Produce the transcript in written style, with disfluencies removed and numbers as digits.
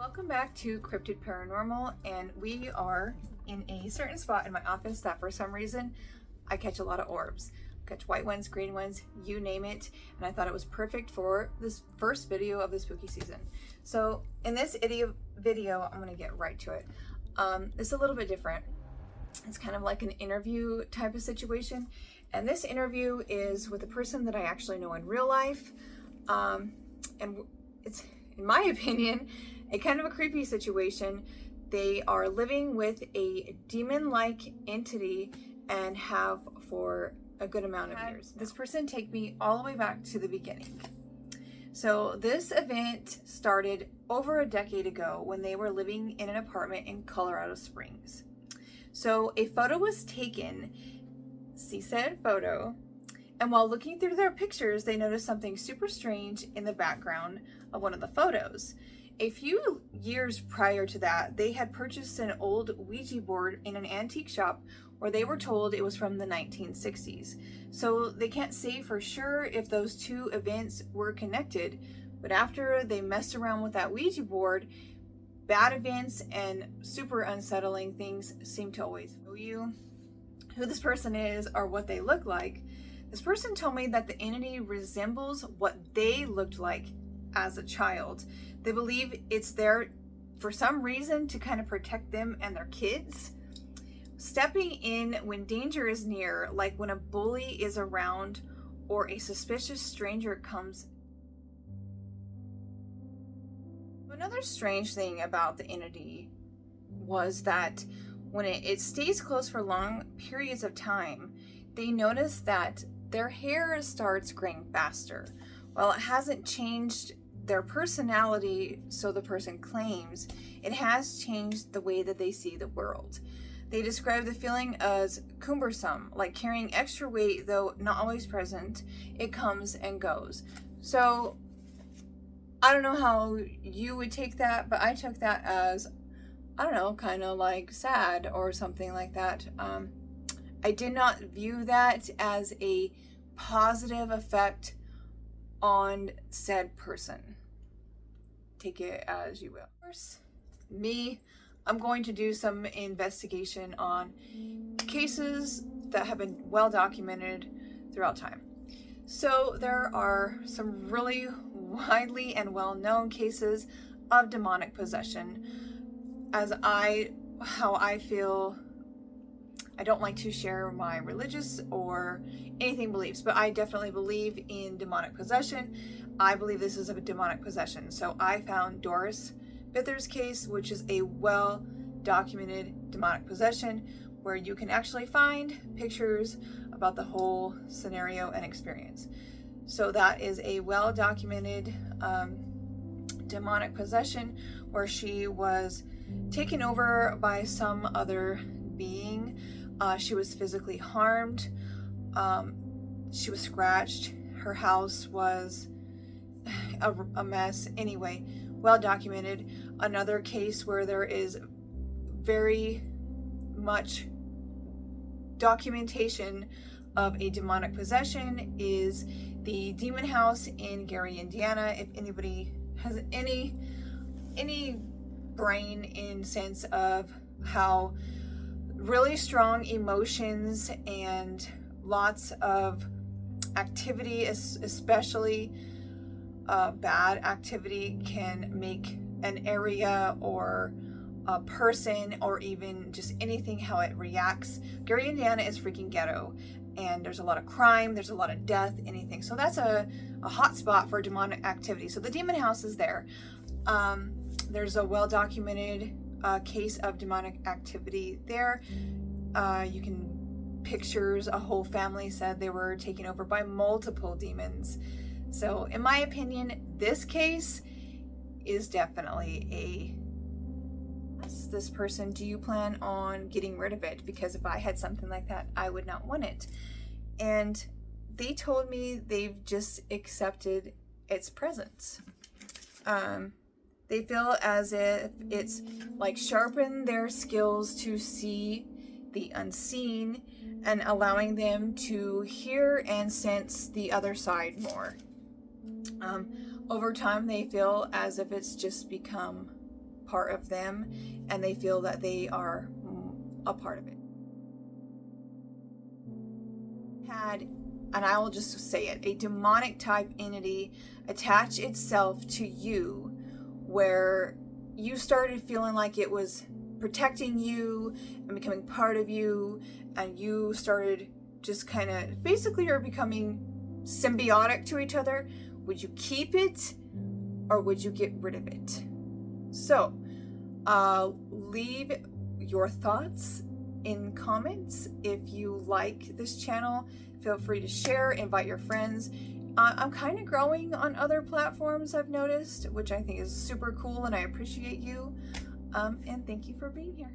Welcome back to Cryptid Paranormal, and we are in a certain spot in my office that for some reason I catch a lot of orbs. I catch white ones, green ones, you name it, and I thought it was perfect for this first video of the spooky season. So in this video, I'm gonna get right to it. It's a little bit different. It's kind of like an interview type of situation, and this interview is with a person that I actually know in real life, and it's, in my opinion, a kind of a creepy situation. They are living with a demon-like entity and have for a good amount of years. This person take me all the way back to the beginning. So this event started over a decade ago when they were living in an apartment in Colorado Springs. So a photo was taken, see said photo, and while looking through their pictures, they noticed something super strange in the background of one of the photos. A few years prior to that, they had purchased an old Ouija board in an antique shop where they were told it was from the 1960s. So they can't say for sure if those two events were connected, but after they messed around with that Ouija board, bad events and super unsettling things seem to always show you who this person is or what they look like. This person told me that the entity resembles what they looked like as a child. They believe it's there for some reason to kind of protect them and their kids. Stepping in when danger is near, like when a bully is around or a suspicious stranger comes. Another strange thing about the entity was that when it stays close for long periods of time, they notice that their hair starts graying faster. While it hasn't changed their personality, so the person claims, it has changed the way that they see the world. They describe the feeling as cumbersome, like carrying extra weight, though not always present. It comes and goes. So I don't know how you would take that, but I took that as, I don't know, kind of like sad or something like that. I did not view that as a positive effect on said person. Take it as you will. Of course, I'm going to do some investigation on cases that have been well documented throughout time. So there are some really widely and well-known cases of demonic possession. How I feel, I don't like to share my religious or anything beliefs, but I definitely believe in demonic possession. I believe this is a demonic possession. So I found Doris Bither's case, which is a well-documented demonic possession where you can actually find pictures about the whole scenario and experience. So that is a well-documented demonic possession where she was taken over by some other being. She was physically harmed. She was scratched. Her house was a mess. Anyway, well documented. Another case where there is very much documentation of a demonic possession is the demon house in Gary, Indiana. If anybody has any brain in sense of how really strong emotions and lots of activity, especially bad activity, can make an area or a person or even just anything how it reacts. Gary, Indiana is freaking ghetto, and there's a lot of crime, there's a lot of death, anything. So that's a hot spot for demonic activity. So the demon house is there. There's a well-documented case of demonic activity there. You can pictures, a whole family said they were taken over by multiple demons. So in my opinion, this case is definitely this person, do you plan on getting rid of it? Because if I had something like that, I would not want it. And they told me they've just accepted its presence. They feel as if it's like sharpened their skills to see the unseen and allowing them to hear and sense the other side more. Over time, they feel as if it's just become part of them and they feel that they are a part of it. Had, and I will just say it, a demonic type entity attach itself to you where you started feeling like it was protecting you and becoming part of you, and you started just kind of, basically you're becoming symbiotic to each other. Would you keep it or would you get rid of it? So leave your thoughts in comments. If you like this channel, feel free to share, invite your friends. I'm kind of growing on other platforms, I've noticed, which I think is super cool, and I appreciate you. And thank you for being here.